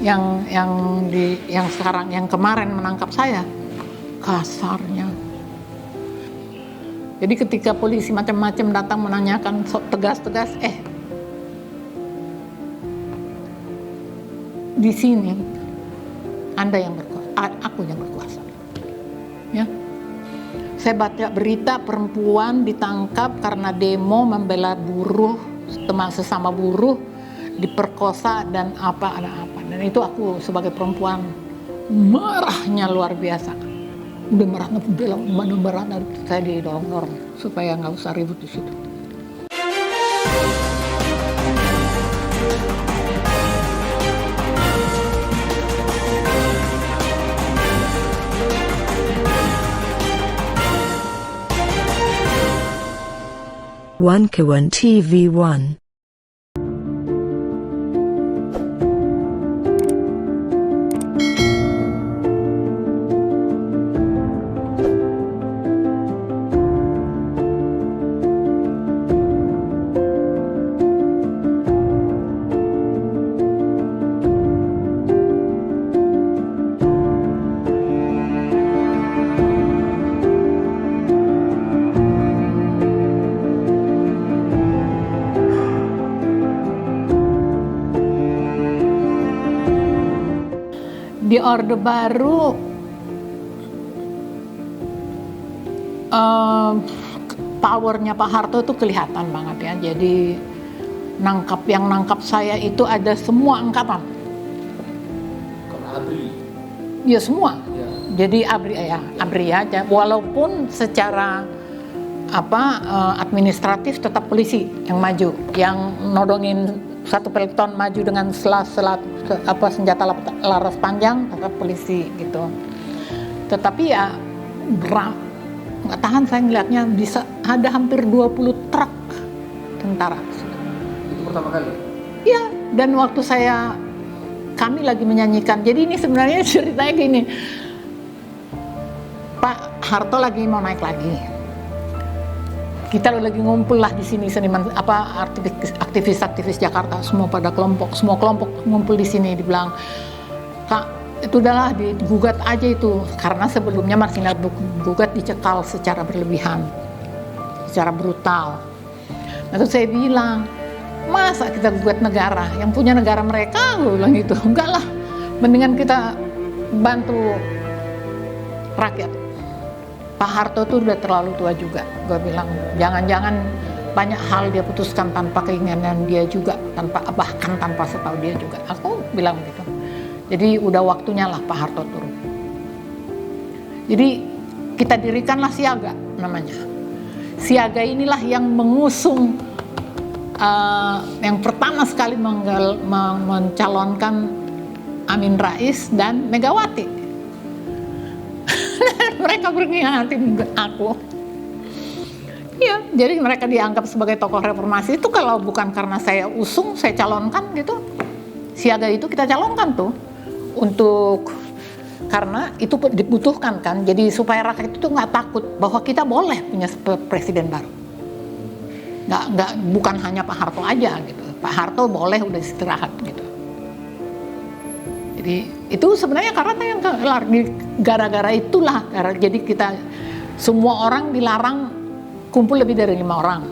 yang sekarang yang kemarin menangkap saya kasarnya. Jadi ketika polisi macam-macam datang menanyakan tegas-tegas, di sini Anda yang berkuasa, aku yang berkuasa. Ya. Saya baca berita perempuan ditangkap karena demo membela buruh, sesama buruh, diperkosa dan apa. Dan itu aku sebagai perempuan marahnya luar biasa. Udah marahnya bela saya didorong supaya nggak usah ribut di situ. Wankawan TV1. Di Orde Baru powernya Pak Harto itu kelihatan banget ya. Jadi yang nangkap saya itu ada semua angkatan. Karena ABRI. Ya semua. Ya. Jadi ABRI aja. Walaupun secara administratif tetap polisi yang maju, yang nodongin satu peloton maju dengan senjata laras panjang, tetap polisi gitu. Tetapi ya nggak tahan saya ngeliatnya bisa ada hampir 20 truk tentara. Itu pertama kali? Iya, dan waktu kami lagi menyanyikan, jadi ini sebenarnya ceritanya gini, Pak Harto lagi mau naik lagi. Kita lagi ngumpul lah di sini seniman aktivis Jakarta semua semua kelompok ngumpul di sini, dibilang, Kak, itu udahlah digugat aja itu, karena sebelumnya Martina gugat dicekal secara berlebihan, secara brutal. Nah terus saya bilang, masa kita gugat negara, yang punya negara mereka, gue bilang gitu. Enggak lah, mendingan kita bantu rakyat. Pak Harto tuh udah terlalu tua juga, gue bilang, jangan-jangan banyak hal dia putuskan tanpa keinginan dia juga, bahkan tanpa setahu dia juga. Aku bilang gitu. Jadi udah waktunya lah Pak Harto turun. Jadi kita dirikanlah Siaga namanya. Siaga inilah yang mengusung, yang pertama sekali mencalonkan Amin Rais dan Megawati. Mereka berkhianatin aku. Iya, jadi mereka dianggap sebagai tokoh reformasi itu kalau bukan karena saya usung, saya calonkan gitu. Siaga itu kita calonkan tuh karena itu dibutuhkan kan. Jadi supaya rakyat itu nggak takut bahwa kita boleh punya presiden baru. Bukan hanya Pak Harto aja gitu. Pak Harto boleh udah istirahat gitu. Jadi itu sebenarnya karena yang gara-gara itulah, jadi kita semua orang dilarang kumpul lebih dari 5 orang.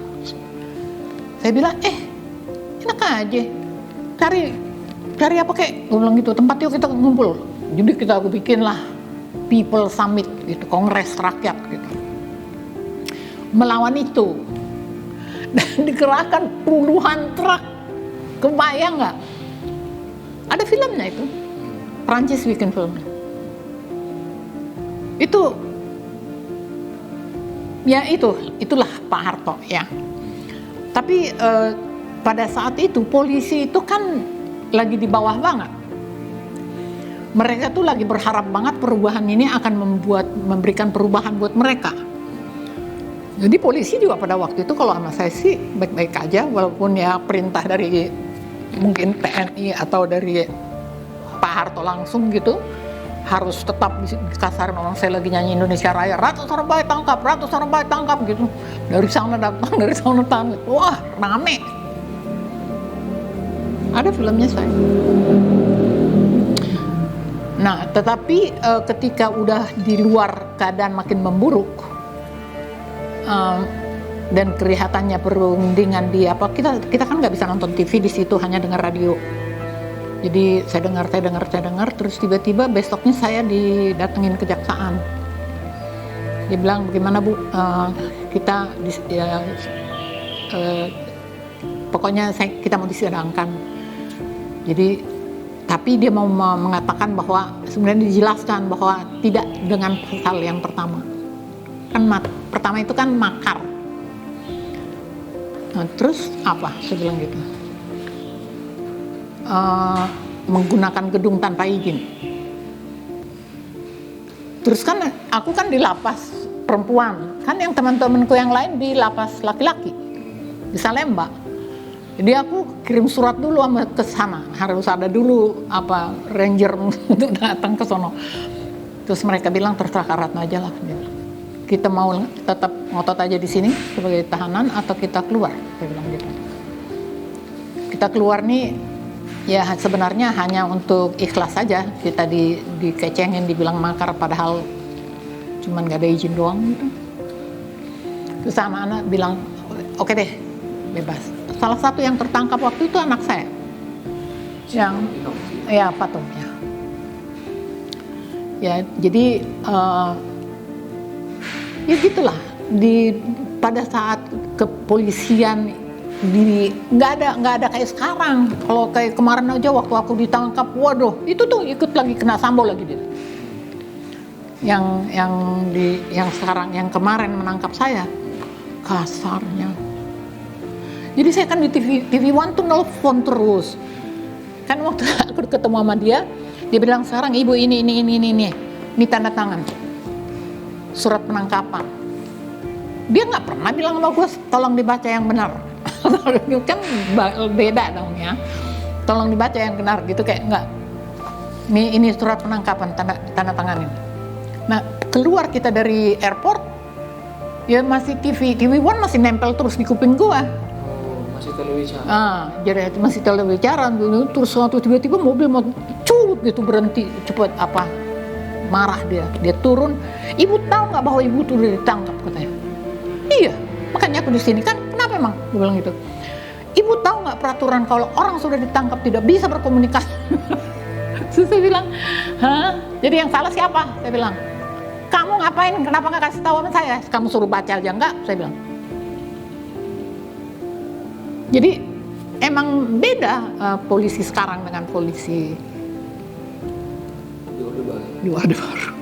Saya bilang, enak aja, cari apa kek, gue bilang gitu, tempat yuk kita ngumpul. Jadi kita bikin lah People Summit gitu, Kongres Rakyat gitu, melawan itu. Dan dikerahkan puluhan truk, kebayang nggak? Ada filmnya itu. Prancis bikin film. Itulah Pak Harto ya. Tapi pada saat itu polisi itu kan lagi di bawah banget. Mereka tuh lagi berharap banget perubahan ini akan memberikan perubahan buat mereka. Jadi polisi juga pada waktu itu kalau sama saya sih baik-baik aja, walaupun ya perintah dari mungkin TNI atau dari Pak Harto langsung gitu, harus tetap dikasarin orang. Saya lagi nyanyi Indonesia Raya, ratusan orang baik tangkap gitu, dari sana datang, wah rame. Ada filmnya saya. Nah, tetapi ketika udah di luar keadaan makin memburuk dan kelihatannya perundingan di apa, kita kan nggak bisa nonton TV di situ, hanya dengar radio. Jadi saya dengar, terus tiba-tiba besoknya saya didatengin kejaksaan. Dia bilang, bagaimana Bu, pokoknya kita mau disidangkan. Jadi, tapi dia mau mengatakan bahwa sebenarnya dijelaskan bahwa tidak dengan pasal yang pertama. Kan pertama itu kan makar. Nah, terus apa? Saya bilang gitu. Menggunakan gedung tanpa izin. Terus kan aku kan di lapas perempuan, kan yang teman-temanku yang lain di lapas laki-laki di Salemba. Jadi aku kirim surat dulu ke sana, harus ada dulu ranger untuk datang ke sono. Terus mereka bilang terserah Ratna aja lah. Kita mau tetap ngotot aja di sini sebagai tahanan atau kita keluar, saya bilang gitu. Kita keluar nih ya sebenarnya hanya untuk ikhlas saja, kita dikecengin, dibilang makar, padahal cuman gak ada izin doang gitu. Terus sama anak bilang, oke deh, bebas. Salah satu yang tertangkap waktu itu anak saya, yang ya Patung ya. Ya jadi ya gitulah, pada saat kepolisian nggak ada kayak sekarang. Kalau kayak kemarin aja waktu aku ditangkap, waduh, itu tuh ikut lagi kena sambo lagi dia. Yang sekarang, yang kemarin menangkap saya, kasarnya. Jadi saya kan di TV One tuh nelfon terus. Kan waktu aku ketemu sama dia bilang, sekarang ibu ini tanda tangan surat penangkapan. Dia nggak pernah bilang sama gue, tolong dibaca yang benar. Kan beda dong ya, tolong dibaca yang benar gitu, kayak enggak, ini surat penangkapan, tanda tanganin. Nah, keluar kita dari airport ya masih TV One masih nempel terus di kuping gua. Masih telewicara. Jadi itu masih telewicara dulu. Terus suatu tiba-tiba mobil mau culut gitu, berhenti cepet, marah dia turun. Ibu tahu nggak bahwa ibu tuh udah ditangkap, katanya. Iya, makanya aku di sini kan. Kenapa emang? Dia bilang gitu. Ibu tahu nggak peraturan kalau orang sudah ditangkap tidak bisa berkomunikasi? Terus saya bilang, hah? Jadi yang salah siapa? Saya bilang, kamu ngapain? Kenapa nggak kasih tahu sama saya? Kamu suruh baca aja enggak? Saya bilang. Jadi emang beda polisi sekarang dengan polisi di Orde Baru.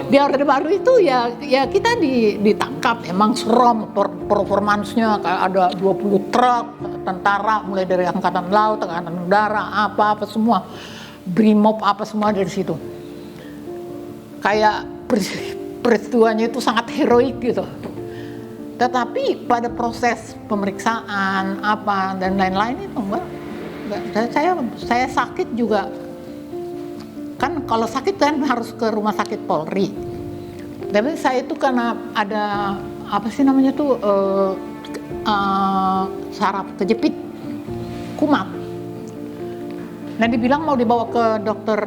Di Orde Baru itu ya kita ditangkap, emang serem performansnya, kayak ada 20 truk tentara mulai dari angkatan laut, angkatan udara, apa semua, Brimob apa semua dari situ. Kayak peristiwanya itu sangat heroik gitu. Tetapi pada proses pemeriksaan dan lain-lain itu enggak. Saya sakit juga. Kan kalau sakit kan harus ke rumah sakit Polri. Tapi saya itu karena ada saraf kejepit, kumat. Nah dibilang mau dibawa ke dokter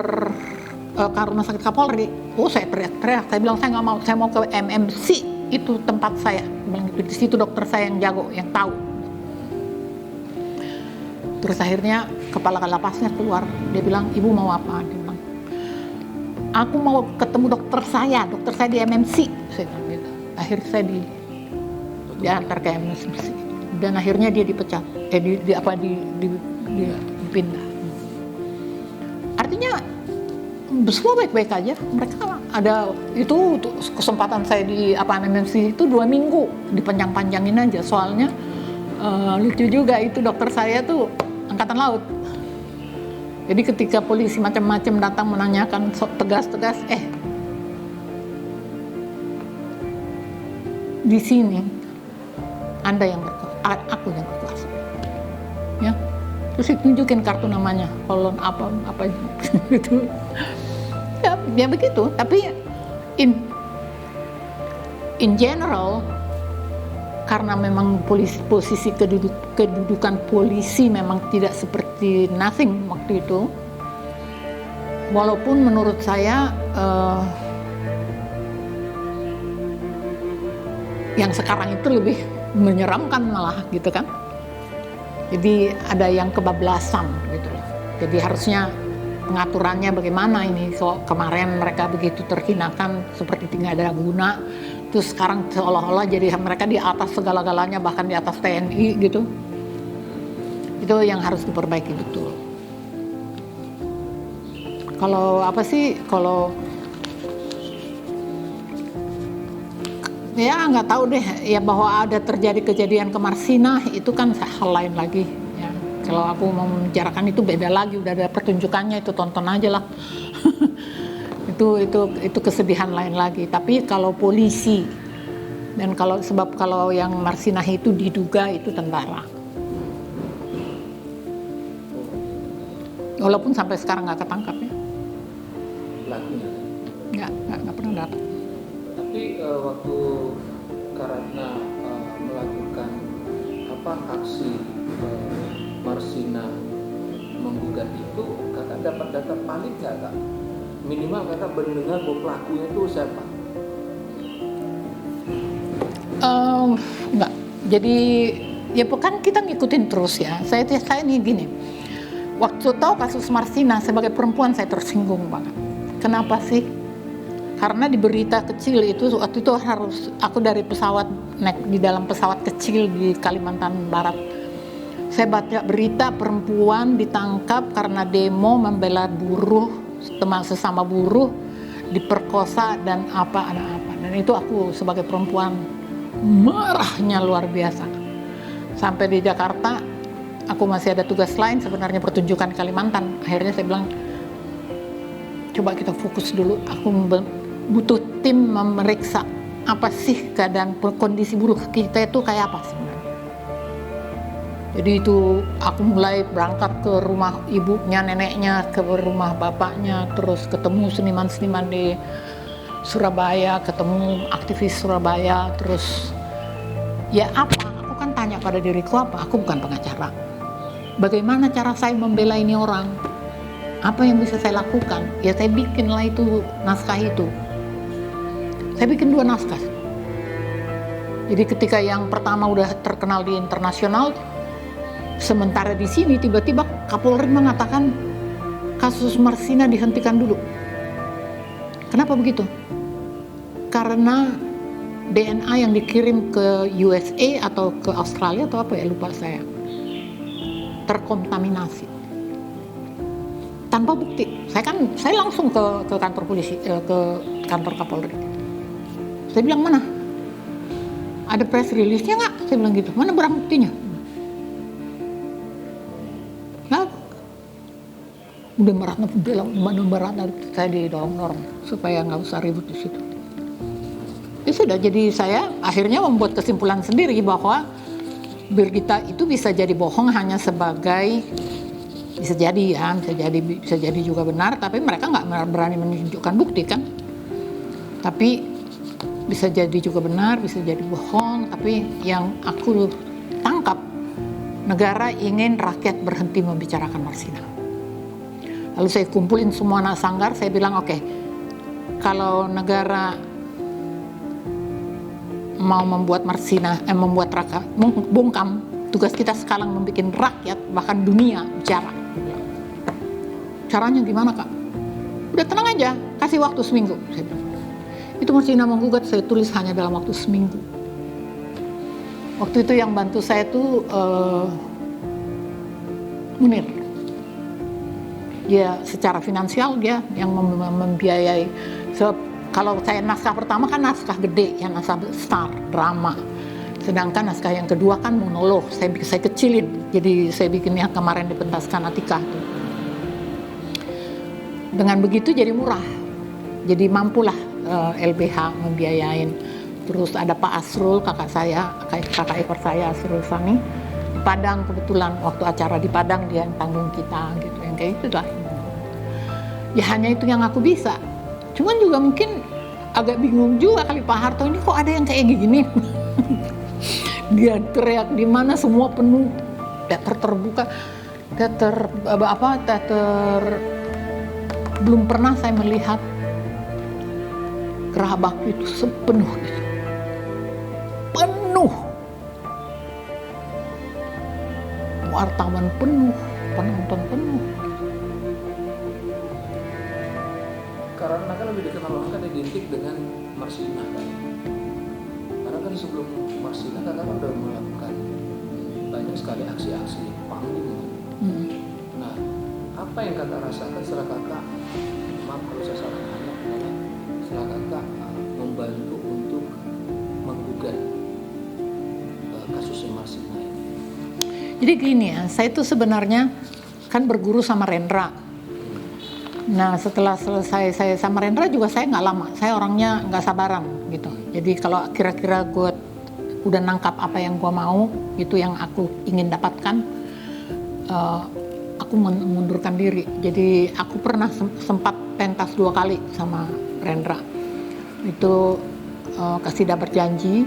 ke rumah sakit Kapolri. Saya teriak-teriak. Saya bilang saya nggak mau, saya mau ke MMC, itu tempat saya. Bilang gitu, di situ dokter saya yang jago, yang tahu. Terus akhirnya kepala lapasnya keluar. Dia bilang, ibu mau apa? Dia bilang, aku mau ketemu dokter saya di MMC. Saya bilang gitu. Akhirnya saya diantar ke MMC. Dan akhirnya dia dipecat. Dipindah. Artinya semua baik-baik aja. Mereka ada itu kesempatan saya di MMC itu 2 minggu dipanjang-panjangin aja. Soalnya lucu juga itu dokter saya tuh angkatan laut. Jadi ketika polisi macam-macam datang menanyakan tegas-tegas, di sini Anda yang berkuasa, aku yang berkuasa. Ya. Terus tunjukin kartu namanya, kolon apa gitu. Ya begitu, tapi in general karena memang posisi kedudukan polisi memang tidak seperti nothing waktu itu. walaupun menurut saya yang sekarang itu lebih menyeramkan malah gitu kan. Jadi ada yang kebablasan gitu loh. Jadi harusnya pengaturannya bagaimana ini. So kemarin mereka begitu terhinakan seperti tidak ada guna. Terus sekarang seolah-olah jadi mereka di atas segala-galanya, bahkan di atas TNI gitu. Itu yang harus diperbaiki betul. Kalau apa sih, kalau ya nggak tahu deh ya, bahwa ada terjadi kejadian ke Marsina itu kan hal lain lagi ya. Kalau aku mau membicarakan itu beda lagi, udah ada pertunjukannya, itu tonton aja lah. itu kesedihan lain lagi. Tapi kalau polisi dan kalau yang Marsina itu diduga itu tentara, walaupun sampai sekarang nggak ketangkap ya. Pelakunya Nggak pernah dapat. tapi waktu karena melakukan aksi Marsina menggugat itu, kakak dapat data paling nggak, kak? Minimal kakak mendengar bahwa pelakunya itu siapa? Enggak. Jadi ya bukan kita ngikutin terus ya. Saya nih gini. Waktu tahu kasus Marsina, sebagai perempuan saya tersinggung banget. Kenapa sih? Karena di berita kecil itu waktu itu harus aku dari pesawat, naik di dalam pesawat kecil di Kalimantan Barat. Saya baca berita perempuan ditangkap karena demo membela buruh, teman sesama buruh diperkosa dan apa. Dan itu aku sebagai perempuan marahnya luar biasa. Sampai di Jakarta, aku masih ada tugas lain sebenarnya, pertunjukan Kalimantan. Akhirnya saya bilang, coba kita fokus dulu. Aku butuh tim memeriksa apa sih keadaan kondisi buruh kita itu kayak apa sebenarnya. Jadi itu aku mulai berangkat ke rumah ibunya, neneknya, ke rumah bapaknya, terus ketemu seniman-seniman di Surabaya, ketemu aktivis Surabaya, terus ya apa? Aku kan tanya pada diriku, apa? Aku bukan pengacara. Bagaimana cara saya membela ini orang? Apa yang bisa saya lakukan? Ya saya bikinlah itu naskah itu. Saya bikin 2 naskah. Jadi ketika yang pertama udah terkenal di internasional, sementara di sini tiba-tiba Kapolri mengatakan kasus Marsina dihentikan dulu. Kenapa begitu? Karena DNA yang dikirim ke USA atau ke Australia atau apa ya, lupa saya, terkontaminasi tanpa bukti. Saya langsung ke kantor polisi, ke kantor Kapolri. Saya bilang, mana ada press release-nya nggak? Saya bilang gitu. Mana barang buktinya? Nah, udah berat, saya didorong supaya nggak usah ribut di situ. Ya sudah, jadi saya akhirnya membuat kesimpulan sendiri bahwa berita itu bisa jadi bohong hanya sebagai, bisa jadi juga benar, tapi mereka nggak berani menunjukkan bukti kan. Tapi bisa jadi juga benar, bisa jadi bohong, tapi yang aku tangkap, negara ingin rakyat berhenti membicarakan Marsina. Lalu saya kumpulin semua anak sanggar, saya bilang oke, kalau negara mau membuat Marsina, membuat bungkam, tugas kita sekarang membuat rakyat, bahkan dunia bicara. Caranya gimana, Kak? Udah tenang aja, kasih waktu seminggu, saya bilang. Itu Marsina menggugat, saya tulis hanya dalam waktu seminggu. Waktu itu yang bantu saya tuh Munir. Dia secara finansial dia yang membiayai. Kalau saya naskah pertama kan naskah gede, ya naskah besar, drama. Sedangkan naskah yang kedua kan monolog, saya kecilin. Jadi saya bikin yang kemarin dipentaskan Atika tuh. Dengan begitu jadi murah. Jadi mampulah LBH membiayain. Terus ada Pak Asrul, kakak ipar saya, Asrul Sani, di Padang kebetulan, waktu acara di Padang dia yang tanggung kita gitu, yang kayak itu lah. Ya hanya itu yang aku bisa. Cuman juga mungkin agak bingung juga kali Pak Harto, ini kok ada yang kayak gini. Dia teriak di mana semua penuh, teater terbuka, teater belum pernah saya melihat Geraha Bakti itu sepenuh itu. Penuh. Wartawan penuh, penonton penuh. Karena kan lebih dikenal orang kan identik dengan Marsina kan. Karena kan sebelum Marsina kan udah melakukan banyak sekali aksi-aksi panggung. Nah, apa yang kakak rasakan setelah kakak, maaf kalau saya salah nanya, setelah kakak membantu untuk menggugat kasusnya Marsina ini? Jadi gini ya, saya itu sebenarnya kan berguru sama Rendra. Nah setelah selesai saya sama Rendra juga saya nggak lama, saya orangnya nggak sabaran gitu. Jadi kalau kira-kira gue udah nangkap apa yang gue mau, itu yang aku ingin dapatkan, aku mengundurkan diri. Jadi aku pernah sempat pentas 2 kali sama Rendra. Itu Kasidah Berjanji,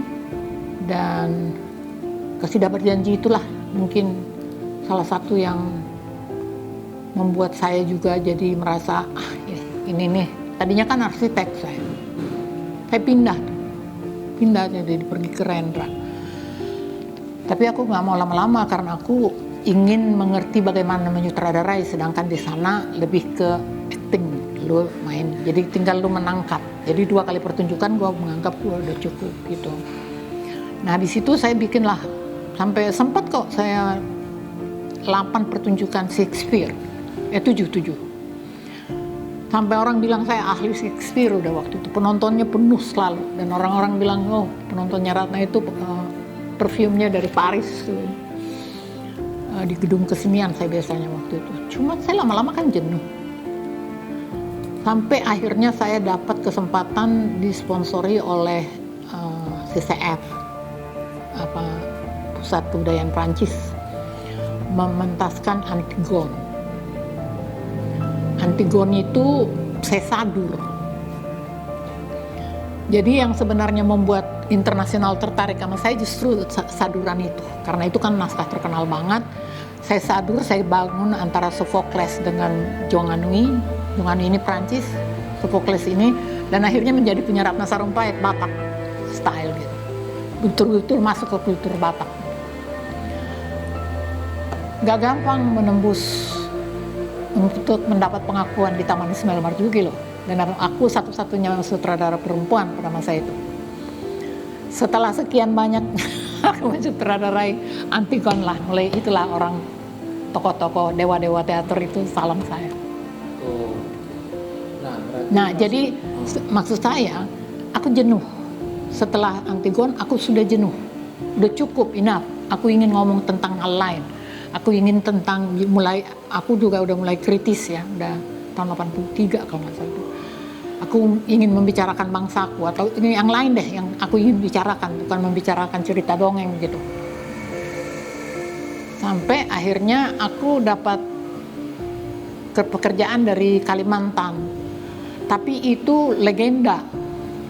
dan Kasidah Berjanji itulah mungkin salah satu yang membuat saya juga jadi merasa ini nih, tadinya kan arsitek saya pindah jadi pergi ke Rendra, tapi aku nggak mau lama-lama karena aku ingin mengerti bagaimana menyutradarai, sedangkan di sana lebih ke acting, lu main, jadi tinggal lu menangkap. Jadi 2 kali pertunjukan gue menganggap gue udah cukup gitu. Nah di situ saya bikinlah sampai sempat kok saya 8 pertunjukan Shakespeare, 7 sampai orang bilang saya ahli Shakespeare udah waktu itu. Penontonnya penuh selalu, dan orang-orang bilang oh penontonnya Ratna itu perfume-nya dari Paris tuh. Di gedung kesenian saya biasanya waktu itu. Cuma saya lama-lama kan jenuh, sampai akhirnya saya dapat kesempatan disponsori oleh CCF, Pusat Kebudayaan Prancis, mementaskan Antigone. Antigone itu Cesadur. Jadi yang sebenarnya membuat internasional tertarik sama saya justru saduran itu, karena itu kan naskah terkenal banget. Cesadur saya bangun antara Sophocles dengan Jonganui. Jonganui ini Prancis, Sophocles ini, dan akhirnya menjadi punya Ratna Sarumpait, Batak style gitu. Betul-betul masuk ke kultur Batak. Gak gampang menembus untuk mendapat pengakuan di Taman Ismail Marzuki loh. Dan aku satu-satunya sutradara perempuan pada masa itu. Setelah sekian banyak aku mensutradarai Antigone lah, mulai itulah orang tokoh-tokoh dewa-dewa teater itu salam saya. Oh. Nah jadi maksud saya aku jenuh. Setelah Antigone aku sudah jenuh, udah cukup, enough. Aku ingin ngomong tentang hal lain. Aku ingin aku juga udah mulai kritis ya, udah tahun 83 kalau nggak salah itu. Aku ingin membicarakan bangsaku, atau ini yang lain deh yang aku ingin bicarakan, bukan membicarakan cerita dongeng gitu. Sampai akhirnya aku dapat pekerjaan dari Kalimantan, tapi itu legenda,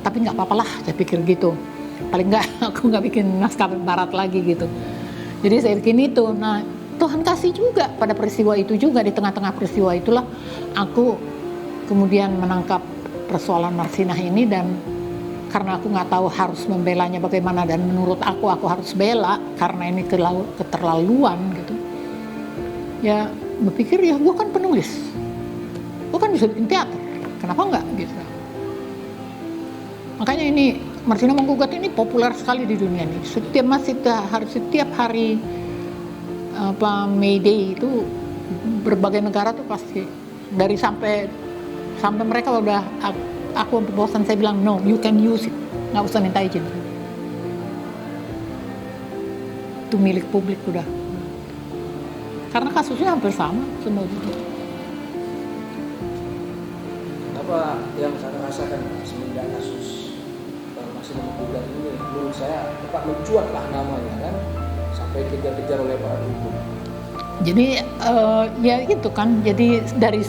tapi nggak apa-apa lah, saya pikir gitu. Paling nggak aku nggak bikin naskah barat lagi gitu. Jadi saya bikin itu. Nah Tuhan kasih juga pada peristiwa itu juga, di tengah-tengah peristiwa itulah aku kemudian menangkap persoalan Marsinah ini, dan karena aku nggak tahu harus membelanya bagaimana, dan menurut aku harus bela karena ini keterlaluan gitu. Ya berpikir ya gue kan penulis, gue kan bisa bikin teater, kenapa nggak gitu. Makanya ini Marsinah Menggugat ini populer sekali di dunia ini. Setiap hari May Day itu berbagai negara tuh pasti, dari sampai mereka udah, aku bosan saya bilang no, you can use it, nggak usah minta izin, itu milik publik udah, karena kasusnya hampir sama semua gitu. Apa yang saya rasakan semenjak kasus Marsinah Menggugat ini, menurut saya mencuat lah namanya kan, sampai kejar-kejar oleh para hukum. Jadi ya itu kan, jadi dari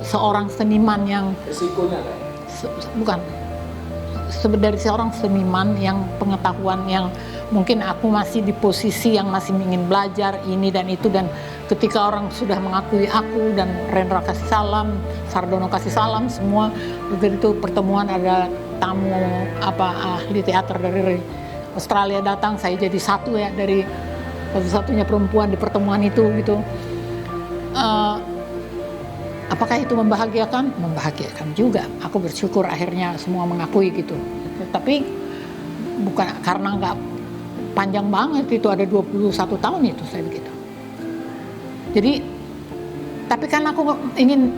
seorang seniman yang resikonya kan? Bukan, dari seorang seniman yang pengetahuan yang mungkin aku masih di posisi yang masih ingin belajar ini dan itu, dan ketika orang sudah mengakui aku dan Rendra kasih salam, Sardono kasih salam semua. Begitu pertemuan ada tamu ahli teater dari Australia datang, saya jadi satu ya dari satu-satunya perempuan di pertemuan itu gitu. Apakah itu membahagiakan? Membahagiakan juga. Aku bersyukur akhirnya semua mengakui gitu. Tapi bukan karena nggak panjang banget, itu ada 21 tahun itu saya begitu. Jadi, tapi kan aku ingin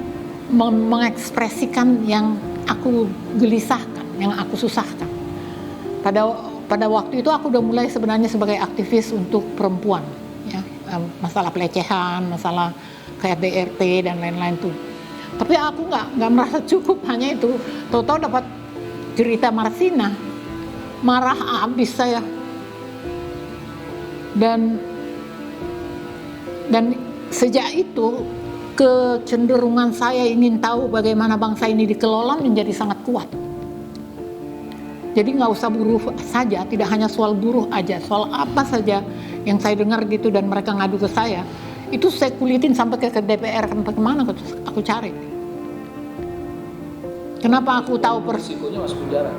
mengekspresikan yang aku gelisahkan, yang aku susahkan. Pada waktu itu aku udah mulai sebenarnya sebagai aktivis untuk perempuan, ya, masalah pelecehan, masalah KDRT dan lain-lain tuh. Tapi aku nggak merasa cukup hanya itu. Tahu-tahu dapat cerita Marsina, marah abis saya. Dan sejak itu kecenderungan saya ingin tahu bagaimana bangsa ini dikelola menjadi sangat kuat. Jadi nggak usah buruh saja, tidak hanya soal buruh aja, soal apa saja yang saya dengar gitu dan mereka ngadu ke saya, itu saya kulitin sampai ke DPR, sampai kemana aku cari. Kenapa aku tahu Resikonya masuk penjara.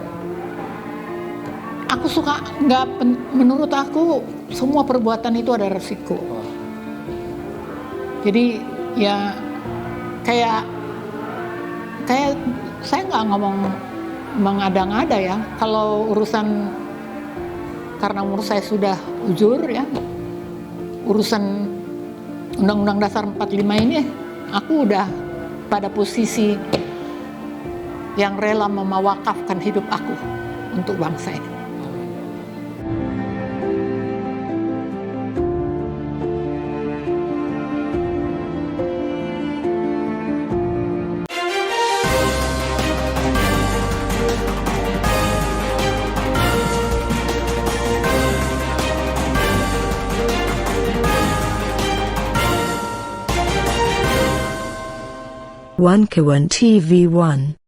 Aku suka menurut aku semua perbuatan itu ada resiko. Jadi ya kayak saya nggak ngomong mengada-ngada ya. Kalau karena umur saya sudah ujur ya, urusan Undang-Undang Dasar 45 ini, aku udah pada posisi yang rela memawakafkan hidup aku untuk bangsa ini. One Kawan TV 1